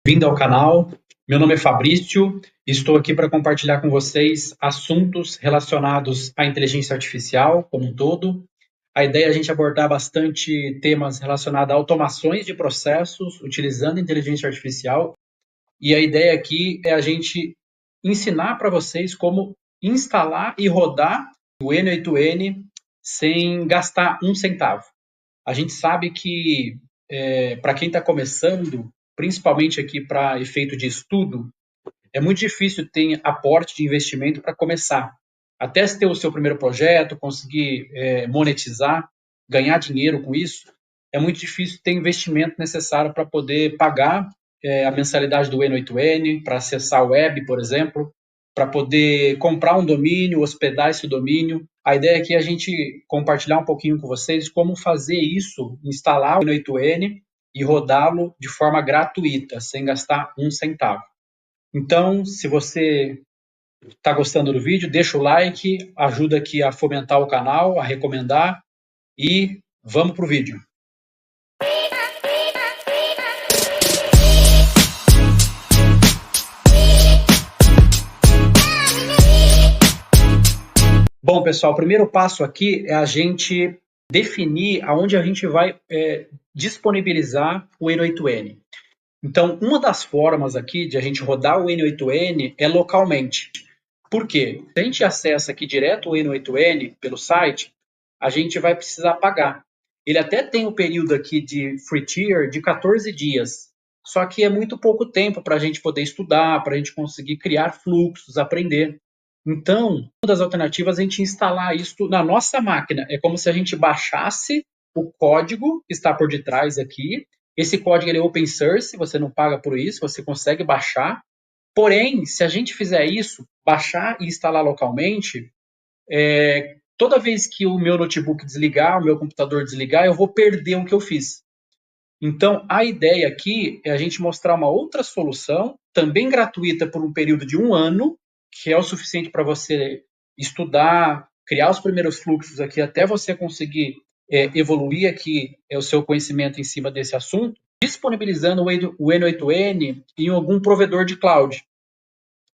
Bem-vindo ao canal. Meu nome é Fabrício e estou aqui para compartilhar com vocês assuntos relacionados à inteligência artificial como um todo. A ideia é a gente abordar bastante temas relacionados a automações de processos utilizando inteligência artificial. E a ideia aqui é a gente ensinar para vocês como instalar e rodar o N8N sem gastar um centavo. A gente sabe que, para quem está começando, principalmente aqui para efeito de estudo, é muito difícil ter aporte de investimento para começar. Até se ter o seu primeiro projeto, conseguir monetizar, ganhar dinheiro com isso, é muito difícil ter investimento necessário para poder pagar a mensalidade do N8N, para acessar a web, por exemplo, para poder comprar um domínio, hospedar esse domínio. A ideia aqui é a gente compartilhar um pouquinho com vocês como fazer isso, instalar o N8N e rodá-lo de forma gratuita, sem gastar um centavo. Então, se você está gostando do vídeo, deixa o like, ajuda aqui a fomentar o canal, a recomendar e vamos para o vídeo. Bom, pessoal, o primeiro passo aqui é a gente definir aonde a gente vai disponibilizar o N8N. Então, uma das formas aqui de a gente rodar o N8N é localmente. Por quê? Se a gente acessa aqui direto o N8N pelo site, a gente vai precisar pagar. Ele até tem um período aqui de free tier de 14 dias, só que é muito pouco tempo para a gente poder estudar, para a gente conseguir criar fluxos, aprender. Então, uma das alternativas é a gente instalar isso na nossa máquina. É como se a gente baixasse o código que está por detrás aqui. Esse código ele é open source, você não paga por isso, você consegue baixar. Porém, se a gente fizer isso, baixar e instalar localmente, toda vez que o meu notebook desligar, o meu computador desligar, eu vou perder o que eu fiz. Então, a ideia aqui é a gente mostrar uma outra solução, também gratuita por um período de 1 ano, que é o suficiente para você estudar, criar os primeiros fluxos aqui, até você conseguir evoluir aqui o seu conhecimento em cima desse assunto, disponibilizando o N8N em algum provedor de cloud.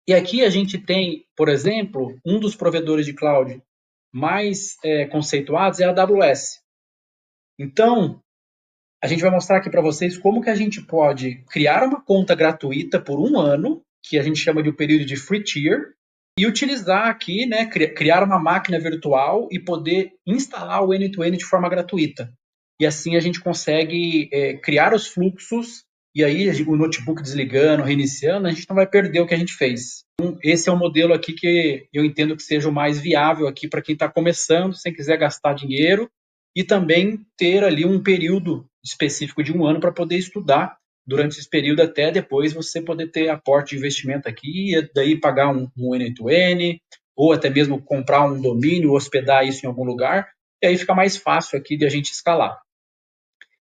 E aqui a gente tem, por exemplo, um dos provedores de cloud mais conceituados é a AWS. Então, a gente vai mostrar aqui para vocês como que a gente pode criar uma conta gratuita por 1 ano, que a gente chama de um período de free tier, e utilizar aqui, né, criar uma máquina virtual e poder instalar o N2N de forma gratuita. E assim a gente consegue criar os fluxos, e aí o notebook desligando, reiniciando, a gente não vai perder o que a gente fez. Então, esse é o modelo aqui que eu entendo que seja o mais viável aqui para quem está começando, sem quiser gastar dinheiro, e também ter ali um período específico de 1 ano para poder estudar durante esse período até depois você poder ter aporte de investimento aqui e daí pagar um N2N ou até mesmo comprar um domínio, hospedar isso em algum lugar, e aí fica mais fácil aqui de a gente escalar.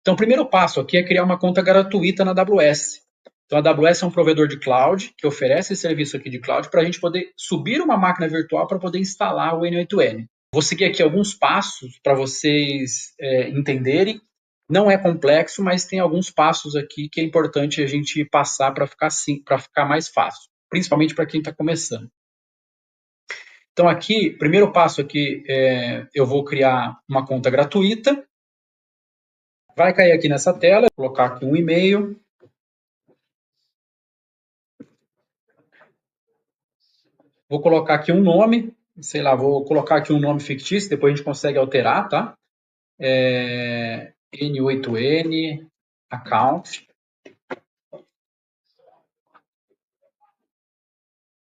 Então, o primeiro passo aqui é criar uma conta gratuita na AWS. Então, a AWS é um provedor de cloud que oferece esse serviço aqui de cloud para a gente poder subir uma máquina virtual para poder instalar o N8N. Vou seguir aqui alguns passos para vocês entenderem. Não é complexo, mas tem alguns passos aqui que é importante a gente passar para ficar mais fácil, principalmente para quem está começando. Então aqui, primeiro passo aqui, eu vou criar uma conta gratuita. Vai cair aqui nessa tela, vou colocar aqui um e-mail. Vou colocar aqui um nome, sei lá, vou colocar aqui um nome fictício, depois a gente consegue alterar, tá? N8N account.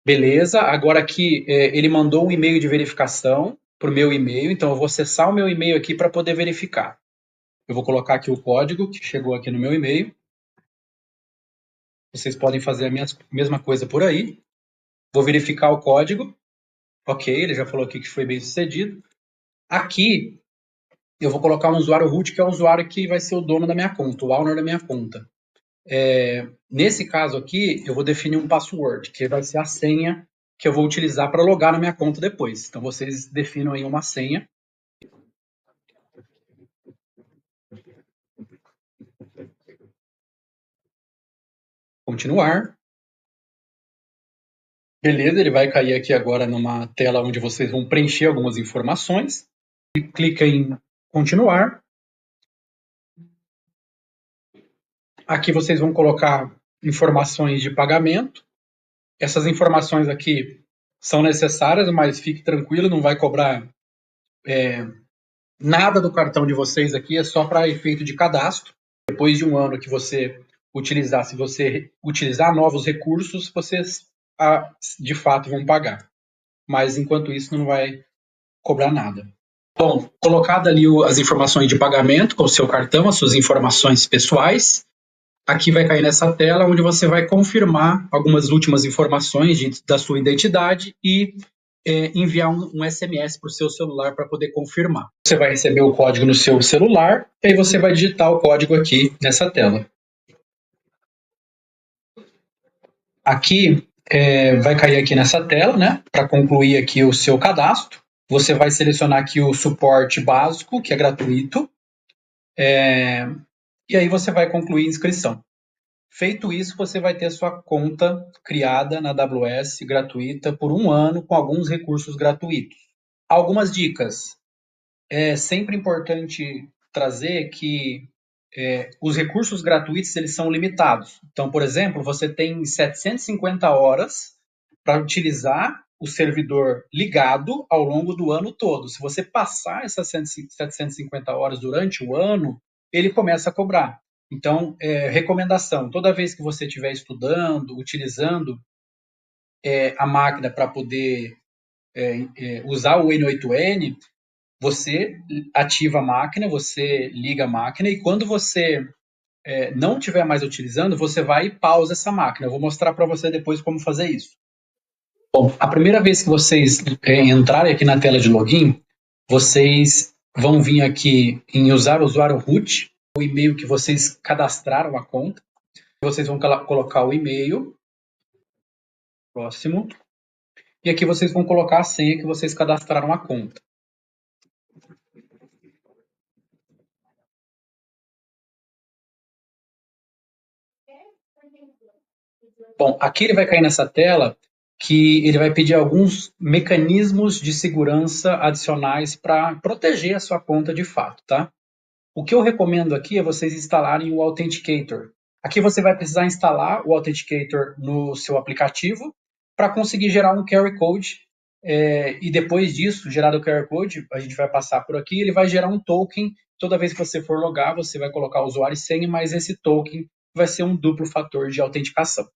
Beleza, agora aqui ele mandou um e-mail de verificação para o meu e-mail, então eu vou acessar o meu e-mail aqui para poder verificar. Eu vou colocar aqui o código que chegou aqui no meu e-mail. Vocês podem fazer a mesma coisa por aí. Vou verificar o código. Ok, ele já falou aqui que foi bem sucedido. Aqui eu vou colocar um usuário root, que é o usuário que vai ser o dono da minha conta, o owner da minha conta. Nesse caso aqui, eu vou definir um password, que vai ser a senha que eu vou utilizar para logar na minha conta depois. Então, vocês definam aí uma senha. Continuar. Beleza, ele vai cair aqui agora numa tela onde vocês vão preencher algumas informações. Clica em continuar. Aqui vocês vão colocar informações de pagamento. Essas informações aqui são necessárias, mas fique tranquilo, não vai cobrar nada do cartão de vocês aqui, é só para efeito de cadastro. Depois de um ano que você utilizar, se você utilizar novos recursos, vocês de fato vão pagar. Mas enquanto isso não vai cobrar nada. Bom, colocada ali as informações de pagamento com o seu cartão, as suas informações pessoais, aqui vai cair nessa tela onde você vai confirmar algumas últimas informações da sua identidade e enviar um SMS para o seu celular para poder confirmar. Você vai receber o código no seu celular e aí você vai digitar o código aqui nessa tela. Aqui vai cair aqui nessa tela, né? Para concluir aqui o seu cadastro. Você vai selecionar aqui o suporte básico, que é gratuito. E aí você vai concluir a inscrição. Feito isso, você vai ter sua conta criada na AWS gratuita por um ano com alguns recursos gratuitos. Algumas dicas. É sempre importante trazer que os recursos gratuitos eles são limitados. Então, por exemplo, você tem 750 horas para utilizar o servidor ligado ao longo do ano todo. Se você passar essas 750 horas durante o ano, ele começa a cobrar. Então, recomendação: toda vez que você estiver estudando, utilizando a máquina para poder usar o N8N, você ativa a máquina, você liga a máquina e quando você não estiver mais utilizando, você vai e pausa essa máquina. Eu vou mostrar para você depois como fazer isso. Bom, a primeira vez que vocês entrarem aqui na tela de login, vocês vão vir aqui em usar o usuário root, o e-mail que vocês cadastraram a conta. Vocês vão colocar o e-mail, próximo, e aqui vocês vão colocar a senha que vocês cadastraram a conta. Bom, aqui ele vai cair nessa tela que ele vai pedir alguns mecanismos de segurança adicionais para proteger a sua conta de fato, tá? O que eu recomendo aqui é vocês instalarem o Authenticator. Aqui você vai precisar instalar o Authenticator no seu aplicativo para conseguir gerar um QR Code e depois disso, gerado o QR Code, a gente vai passar por aqui, ele vai gerar um token. Toda vez que você for logar, você vai colocar o usuário e senha, mas esse token vai ser um duplo fator de autenticação.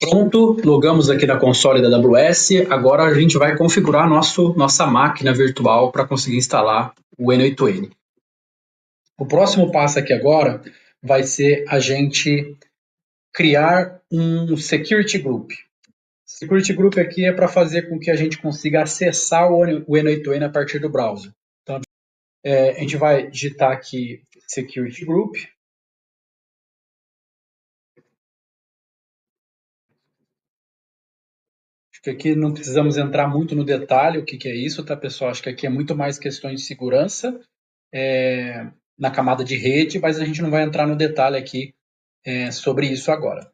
Pronto, logamos aqui na console da AWS. Agora a gente vai configurar nossa máquina virtual para conseguir instalar o N8N. O próximo passo aqui agora vai ser a gente criar um Security Group. Security Group aqui é para fazer com que a gente consiga acessar o N8N a partir do browser. Então, a gente vai digitar aqui Security Group. Acho que aqui não precisamos entrar muito no detalhe o que é isso, tá, pessoal? Acho que aqui é muito mais questões de segurança na camada de rede, mas a gente não vai entrar no detalhe aqui sobre isso agora.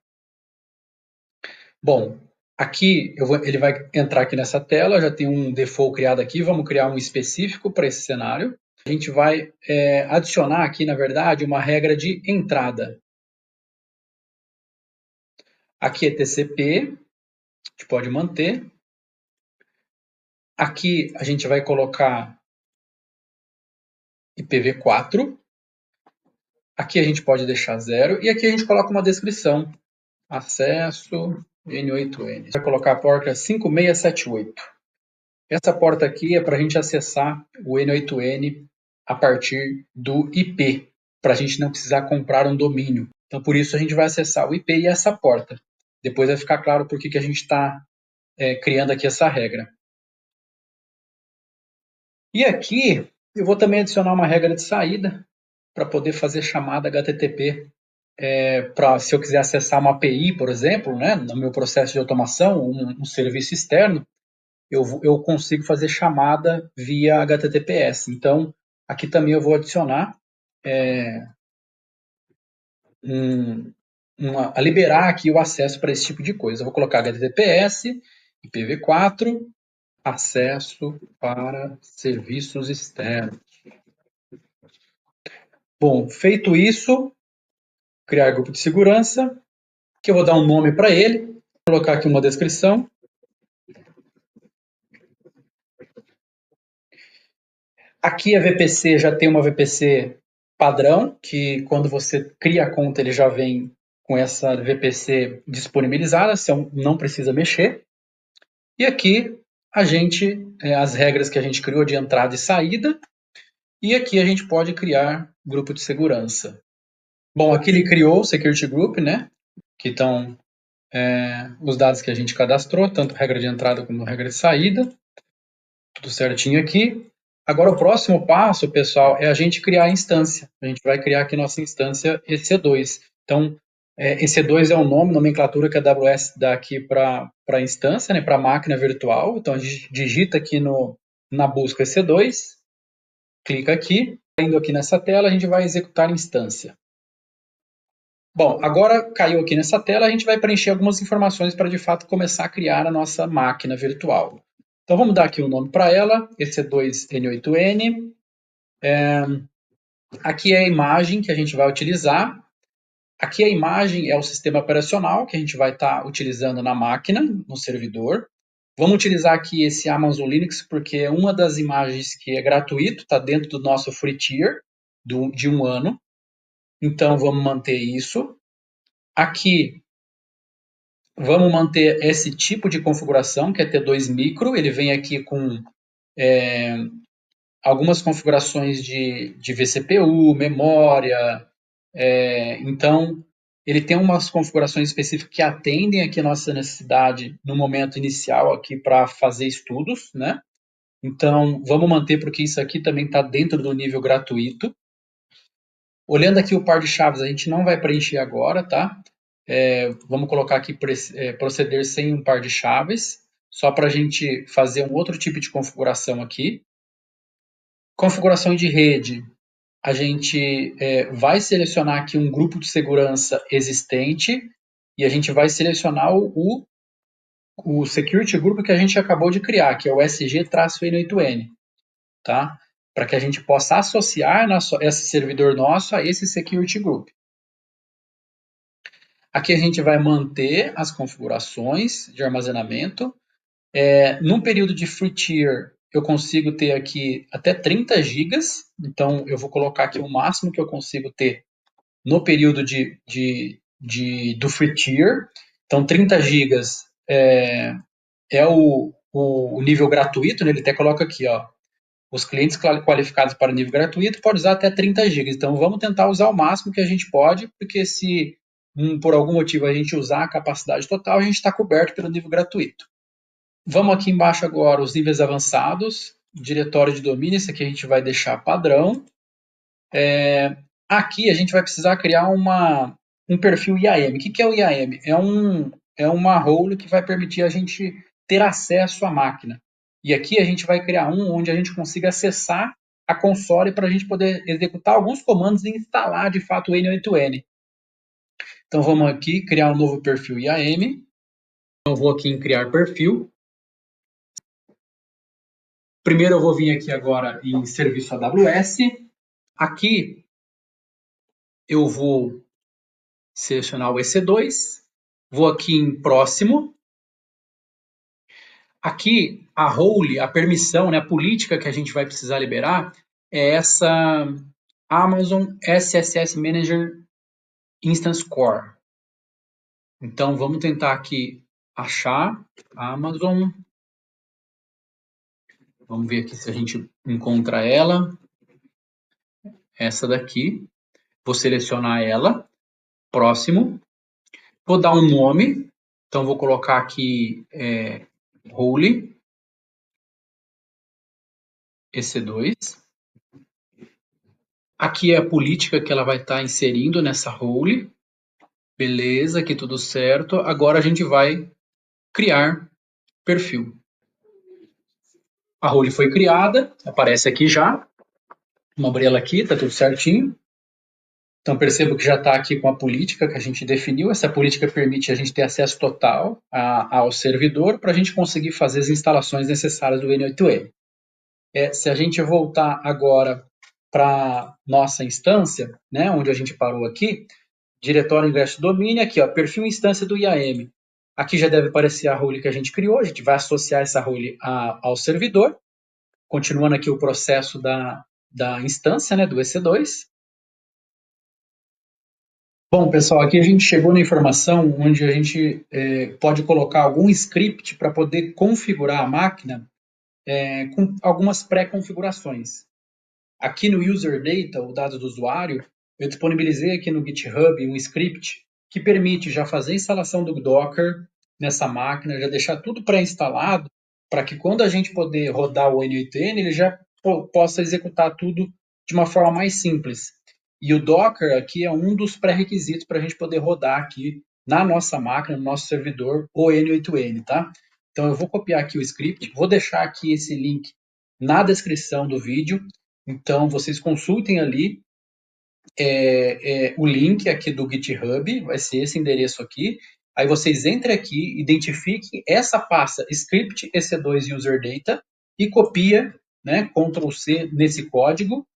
Bom, aqui ele vai entrar aqui nessa tela, já tem um default criado aqui, vamos criar um específico para esse cenário. A gente vai adicionar aqui, na verdade, uma regra de entrada. Aqui é TCP, a gente pode manter. Aqui a gente vai colocar IPv4. Aqui a gente pode deixar 0 e aqui a gente coloca uma descrição. Acesso N8N. Vai colocar a porta 5678. Essa porta aqui é para a gente acessar o N8N a partir do IP, para a gente não precisar comprar um domínio. Então, por isso, a gente vai acessar o IP e essa porta. Depois vai ficar claro por que a gente está criando aqui essa regra. E aqui, eu vou também adicionar uma regra de saída para poder fazer chamada HTTP. Se eu quiser acessar uma API, por exemplo, né, no meu processo de automação, um serviço externo, eu consigo fazer chamada via HTTPS. Então, aqui também eu vou adicionar a liberar aqui o acesso para esse tipo de coisa. Eu vou colocar HTTPS, IPv4, acesso para serviços externos. Bom, feito isso, criar grupo de segurança, que eu vou dar um nome para ele, vou colocar aqui uma descrição. Aqui a VPC já tem uma VPC padrão, que quando você cria a conta ele já vem com essa VPC disponibilizada, você não precisa mexer. E aqui as regras que a gente criou de entrada e saída, e aqui a gente pode criar grupo de segurança. Bom, aqui ele criou o Security Group, né? Que estão os dados que a gente cadastrou, tanto regra de entrada como regra de saída. Tudo certinho aqui. Agora o próximo passo, pessoal, é a gente criar a instância. A gente vai criar aqui nossa instância EC2. Então, EC2 é o nome, nomenclatura que a AWS dá aqui para a instância, né, para a máquina virtual. Então, a gente digita aqui na busca EC2, clica aqui. Indo aqui nessa tela, a gente vai executar a instância. Bom, agora caiu aqui nessa tela, a gente vai preencher algumas informações para, de fato, começar a criar a nossa máquina virtual. Então, vamos dar aqui um nome para ela, EC2N8N. Aqui é a imagem que a gente vai utilizar. Aqui a imagem é o sistema operacional que a gente vai estar utilizando na máquina, no servidor. Vamos utilizar aqui esse Amazon Linux porque é uma das imagens que é gratuito, está dentro do nosso free tier de 1 ano. Então, vamos manter isso. Aqui, vamos manter esse tipo de configuração, que é T2 Micro. Ele vem aqui com algumas configurações de vCPU, memória. Então, ele tem umas configurações específicas que atendem aqui a nossa necessidade no momento inicial aqui para fazer estudos, né? Então, vamos manter porque isso aqui também está dentro do nível gratuito. Olhando aqui o par de chaves, a gente não vai preencher agora, tá? Vamos colocar aqui proceder sem um par de chaves, só para a gente fazer um outro tipo de configuração aqui. Configuração de rede, a gente vai selecionar aqui um grupo de segurança existente e a gente vai selecionar o Security Group que a gente acabou de criar, que é o SG-N8N, tá? Para que a gente possa associar esse servidor nosso a esse Security Group. Aqui a gente vai manter as configurações de armazenamento. Num período de free tier, eu consigo ter aqui até 30 GB, então eu vou colocar aqui o máximo que eu consigo ter no período do free tier. Então, 30 GB é o nível gratuito, né? Ele até coloca aqui, ó, os clientes qualificados para nível gratuito podem usar até 30 GB. Então, vamos tentar usar o máximo que a gente pode, porque se por algum motivo a gente usar a capacidade total, a gente está coberto pelo nível gratuito. Vamos aqui embaixo agora os níveis avançados, diretório de domínio, esse aqui a gente vai deixar padrão. Aqui a gente vai precisar criar um perfil IAM. O que é o IAM? É uma role que vai permitir a gente ter acesso à máquina. E aqui a gente vai criar onde a gente consiga acessar a console para a gente poder executar alguns comandos e instalar de fato o N8N. Então vamos aqui criar um novo perfil IAM. Então vou aqui em criar perfil. Primeiro eu vou vir aqui agora em serviço AWS. Aqui eu vou selecionar o EC2, vou aqui em próximo. Aqui a role, a permissão, né, a política que a gente vai precisar liberar é essa Amazon SSS Manager Instance Core. Então vamos tentar aqui achar Amazon. Vamos ver aqui se a gente encontra ela. Essa daqui. Vou selecionar ela. Próximo. Vou dar um nome. Então vou colocar aqui role EC2. Aqui é a política que ela vai estar inserindo nessa role. Beleza, aqui tudo certo. Agora a gente vai criar perfil. A role foi criada, aparece aqui já. Vamos abrir ela aqui, tá tudo certinho. Então, percebo que já está aqui com a política que a gente definiu. Essa política permite a gente ter acesso total ao servidor para a gente conseguir fazer as instalações necessárias do N8N. Se a gente voltar agora para nossa instância, né, onde a gente parou aqui, diretório ingresso domínio, aqui, ó, perfil instância do IAM. Aqui já deve aparecer a role que a gente criou, a gente vai associar essa role ao servidor, continuando aqui o processo da instância, né, do EC2. Bom, pessoal, aqui a gente chegou na informação onde a gente pode colocar algum script para poder configurar a máquina com algumas pré-configurações. Aqui no User Data, o dado do usuário, eu disponibilizei aqui no GitHub um script que permite já fazer a instalação do Docker nessa máquina, já deixar tudo pré-instalado, para que quando a gente poder rodar o N8N, ele já possa executar tudo de uma forma mais simples. E o Docker aqui é um dos pré-requisitos para a gente poder rodar aqui na nossa máquina, no nosso servidor, o N8N, tá? Então eu vou copiar aqui o script, vou deixar aqui esse link na descrição do vídeo, então vocês consultem ali o link aqui do GitHub, vai ser esse endereço aqui. Aí vocês entrem aqui, identifiquem essa pasta script EC2 user data e copia, né, Ctrl C nesse código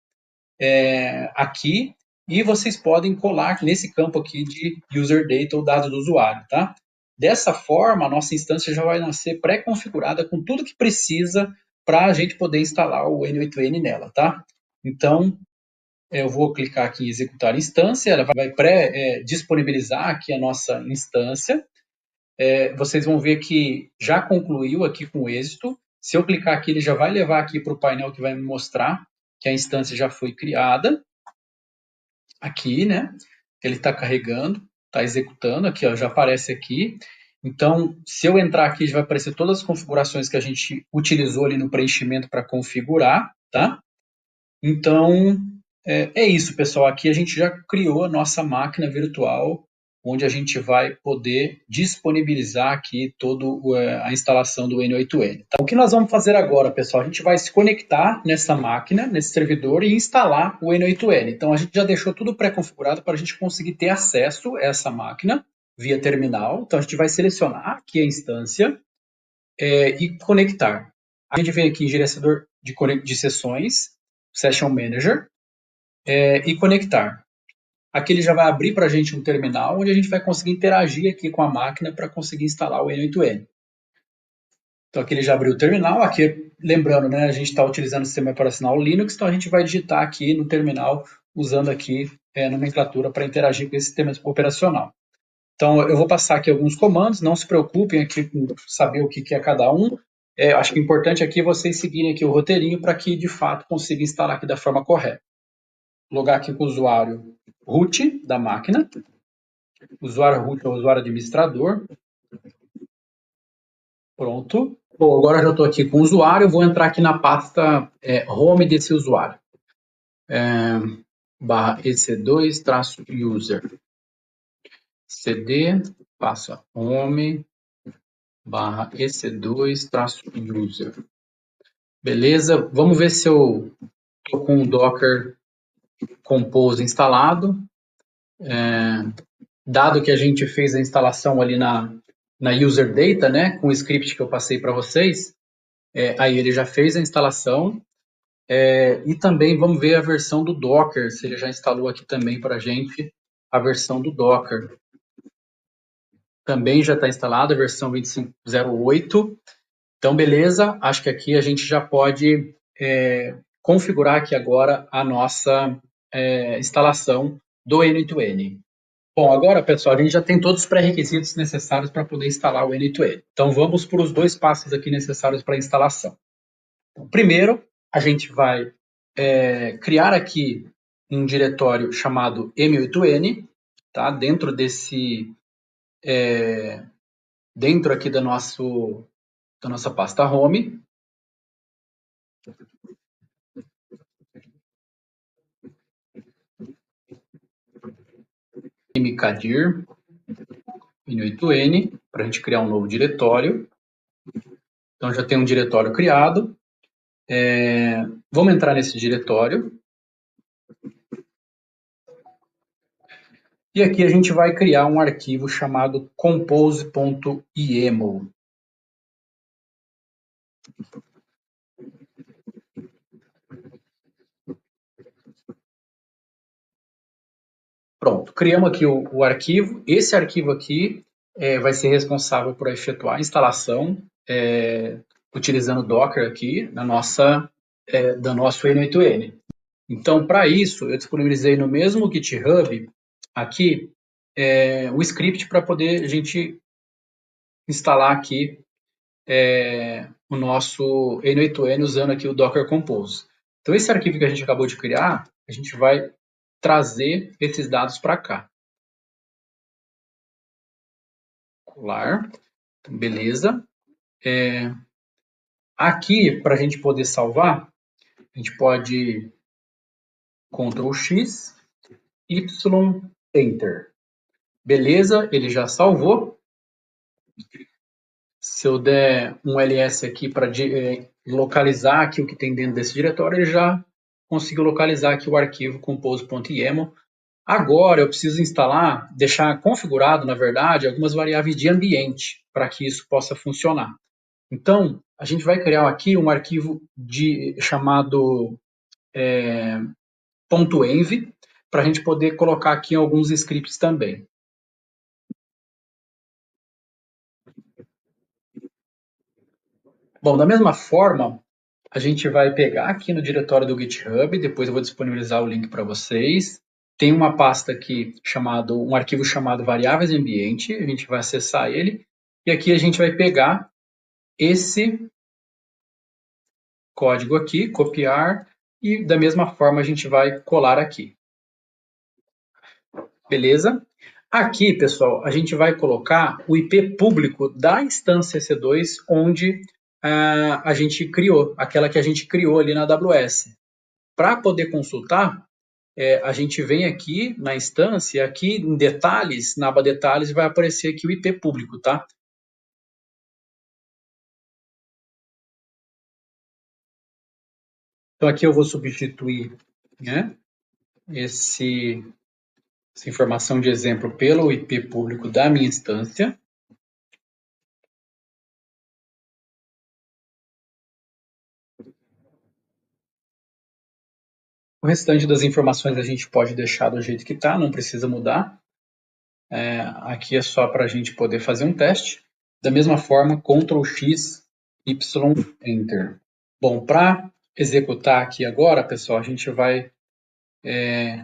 aqui, e vocês podem colar nesse campo aqui de user data, o dado do usuário, tá? Dessa forma, a nossa instância já vai nascer pré-configurada com tudo que precisa para a gente poder instalar o N8N nela, tá? Então, eu vou clicar aqui em executar instância, ela vai disponibilizar aqui a nossa instância. Vocês vão ver que já concluiu aqui com êxito. Se eu clicar aqui, ele já vai levar aqui para o painel que vai me mostrar que a instância já foi criada. Aqui, né? Ele está carregando, está executando, aqui, ó, já aparece aqui. Então, se eu entrar aqui, já vai aparecer todas as configurações que a gente utilizou ali no preenchimento para configurar, tá? Então, é isso, pessoal. Aqui a gente já criou a nossa máquina virtual, onde a gente vai poder disponibilizar aqui toda a instalação do N8N. Então, o que nós vamos fazer agora, pessoal? A gente vai se conectar nessa máquina, nesse servidor, e instalar o N8N. Então, a gente já deixou tudo pré-configurado para a gente conseguir ter acesso a essa máquina via terminal. Então, a gente vai selecionar aqui a instância e conectar. A gente vem aqui em gerenciador de sessões, Session Manager, e conectar. Aqui ele já vai abrir para a gente um terminal onde a gente vai conseguir interagir aqui com a máquina para conseguir instalar o N8N. Então aqui ele já abriu o terminal. Aqui, lembrando, né, a gente está utilizando o sistema operacional Linux, então a gente vai digitar aqui no terminal usando aqui a nomenclatura para interagir com esse sistema operacional. Então eu vou passar aqui alguns comandos, não se preocupem aqui com saber o que é cada um. Acho que o importante aqui é vocês seguirem aqui o roteirinho para que de fato consiga instalar aqui da forma correta. Logar aqui com o usuário root da máquina. O usuário root é o usuário administrador. Pronto. Bom, agora eu já estou aqui com o usuário. Vou entrar aqui na pasta home desse usuário. Barra EC2-user. CD, passa home, barra EC2-user. Beleza? Vamos ver se eu estou com o Docker Compose instalado. Dado que a gente fez a instalação ali na user data, né, com o script que eu passei para vocês, aí ele já fez a instalação, e também vamos ver a versão do Docker, se ele já instalou aqui também para a gente a versão do Docker. Também já está instalada a versão 25.08. Então, beleza, acho que aqui a gente já pode configurar aqui agora a nossa instalação do N2N. Bom, agora, pessoal, a gente já tem todos os pré-requisitos necessários para poder instalar o N2N. Então, vamos para os dois passos aqui necessários para a instalação. Então, primeiro, a gente vai criar aqui um diretório chamado M8N, tá? Dentro aqui da nossa pasta home. mkdir M8N, para a gente criar um novo diretório. Então, já tem um diretório criado. Vamos entrar nesse diretório. E aqui a gente vai criar um arquivo chamado compose.yaml. Pronto, criamos aqui o arquivo. Esse arquivo aqui vai ser responsável por efetuar a instalação utilizando o Docker aqui da nosso N8N. Então, para isso, eu disponibilizei no mesmo GitHub aqui o script para poder a gente instalar aqui o nosso N8N usando aqui o Docker Compose. Então, esse arquivo que a gente acabou de criar, a gente vai trazer esses dados para cá. Colar, beleza. Aqui, para a gente poder salvar, a gente pode Ctrl X, Y, Enter. Beleza, ele já salvou. Se eu der um ls aqui para localizar aqui o que tem dentro desse diretório, ele já conseguiu localizar aqui o arquivo compose.yaml. Agora eu preciso instalar, deixar configurado, na verdade, algumas variáveis de ambiente para que isso possa funcionar. Então, a gente vai criar aqui um arquivo chamado .env para a gente poder colocar aqui alguns scripts também. Bom, da mesma forma, a gente vai pegar aqui no diretório do GitHub, depois eu vou disponibilizar o link para vocês. Tem uma pasta aqui um arquivo chamado variáveis de ambiente, a gente vai acessar ele, e aqui a gente vai pegar esse código aqui, copiar, e da mesma forma a gente vai colar aqui. Beleza? Aqui, pessoal, a gente vai colocar o IP público da instância EC2 onde a gente criou, aquela que a gente criou ali na AWS. Para poder consultar, a gente vem aqui na instância, aqui em detalhes, na aba detalhes, vai aparecer aqui o IP público, tá? Então aqui eu vou substituir, né, essa informação de exemplo pelo IP público da minha instância. O restante das informações a gente pode deixar do jeito que está, não precisa mudar. Aqui é só para a gente poder fazer um teste. Da mesma forma, Ctrl X, Y, Enter. Bom, para executar aqui agora, pessoal, a gente vai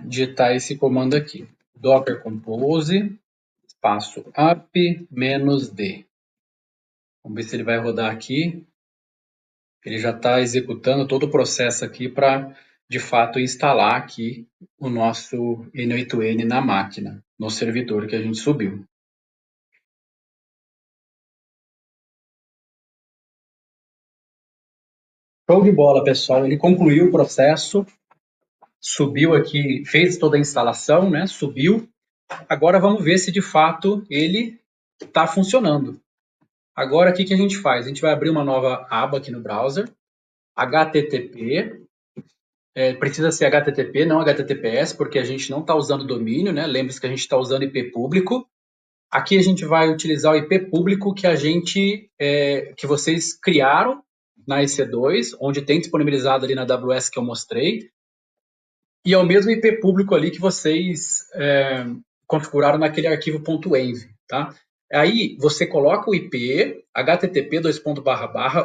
digitar esse comando aqui. Docker Compose, espaço up, -d. Vamos ver se ele vai rodar aqui. Ele já está executando todo o processo aqui para, de fato, instalar aqui o nosso N8N na máquina, no servidor que a gente subiu. Show de bola, pessoal. Ele concluiu o processo, subiu aqui, fez toda a instalação, né? Subiu. Agora vamos ver se de fato ele está funcionando. Agora, o que a gente faz? A gente vai abrir uma nova aba aqui no browser, HTTP, precisa ser HTTP, não HTTPS, porque a gente não está usando domínio, né? Lembre-se que a gente está usando IP público. Aqui a gente vai utilizar o IP público que vocês criaram na EC2, onde tem disponibilizado ali na AWS que eu mostrei, e é o mesmo IP público ali que vocês configuraram naquele arquivo .env, tá? Aí você coloca o IP, http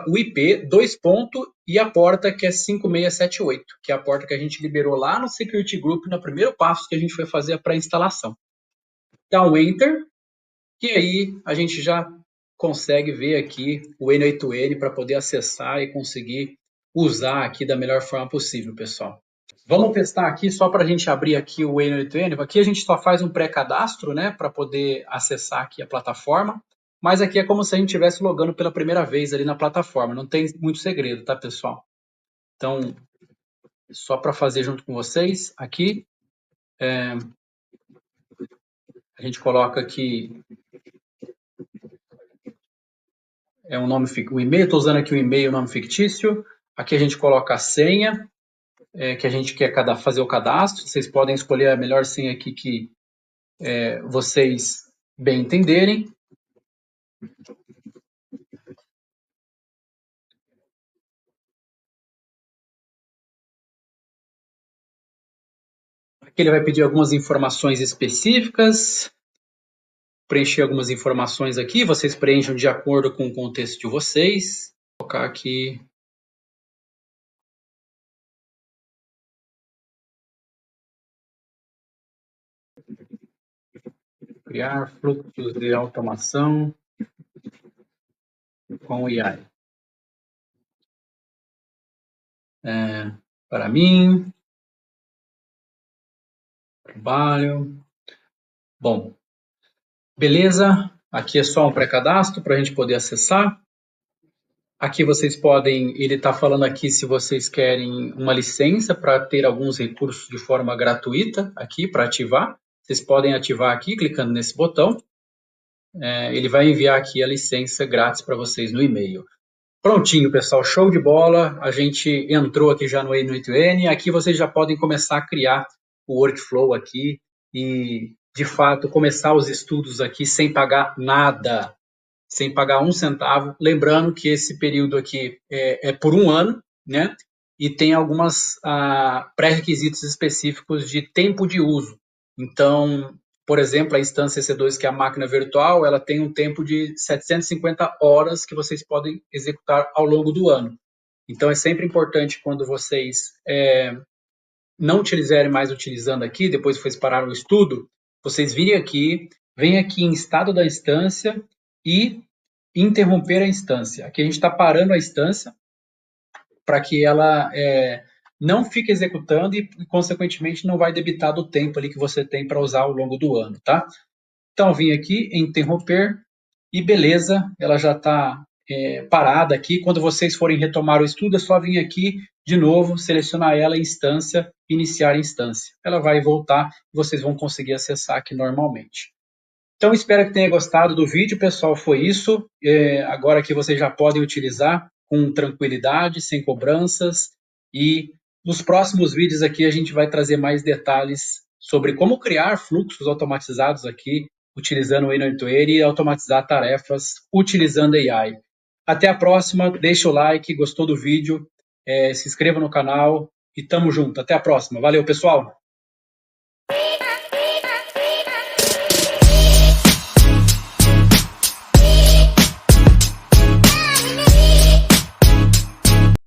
o IP, e a porta que é 5678, que é a porta que a gente liberou lá no Security Group no primeiro passo que a gente foi fazer a pré-instalação. Dá um Enter, e aí a gente já consegue ver aqui o N8N para poder acessar e conseguir usar aqui da melhor forma possível, pessoal. Vamos testar aqui só para a gente abrir aqui o N8N. Aqui a gente só faz um pré-cadastro, né, para poder acessar aqui a plataforma. Mas aqui é como se a gente estivesse logando pela primeira vez ali na plataforma. Não tem muito segredo, tá, pessoal? Então, só para fazer junto com vocês, aqui a gente coloca aqui o e-mail. Estou usando aqui o e-mail, o nome fictício. Aqui a gente coloca a senha que a gente quer fazer o cadastro. Vocês podem escolher a melhor senha aqui vocês bem entenderem. Aqui ele vai pedir algumas informações específicas, preencher algumas informações aqui, vocês preenchem de acordo com o contexto de vocês. Vou colocar aqui. Criar fluxos de automação com AI. Para mim, trabalho. Bom, beleza. Aqui é só um pré-cadastro para a gente poder acessar. Aqui vocês podem, ele está falando aqui se vocês querem uma licença para ter alguns recursos de forma gratuita aqui para ativar. Vocês podem ativar aqui clicando nesse botão. Ele vai enviar aqui a licença grátis para vocês no e-mail. Prontinho, pessoal, show de bola. A gente entrou aqui já no N8N. Aqui vocês já podem começar a criar o workflow aqui e, de fato, começar os estudos aqui sem pagar nada, sem pagar um centavo. Lembrando que esse período aqui é por um ano, né? E tem algumas pré-requisitos específicos de tempo de uso. Então, por exemplo, a instância EC2, que é a máquina virtual, ela tem um tempo de 750 horas que vocês podem executar ao longo do ano. Então, é sempre importante quando vocês não estiverem mais utilizando aqui, depois que vocês pararam o estudo, vocês virem aqui, vem aqui em estado da instância e interromper a instância. Aqui a gente está parando a instância para que ela não fique executando e, consequentemente, não vai debitar do tempo ali que você tem para usar ao longo do ano, tá? Então, vim aqui em interromper e beleza, ela já está parada aqui. Quando vocês forem retomar o estudo, é só vir aqui de novo, selecionar ela em instância, iniciar instância. Ela vai voltar e vocês vão conseguir acessar aqui normalmente. Então, espero que tenha gostado do vídeo, pessoal. Foi isso. Agora que vocês já podem utilizar com tranquilidade, sem cobranças. E nos próximos vídeos aqui a gente vai trazer mais detalhes sobre como criar fluxos automatizados aqui, utilizando o N8N e automatizar tarefas utilizando AI. Até a próxima. Deixa o like, gostou do vídeo, se inscreva no canal e tamo junto. Até a próxima. Valeu, pessoal!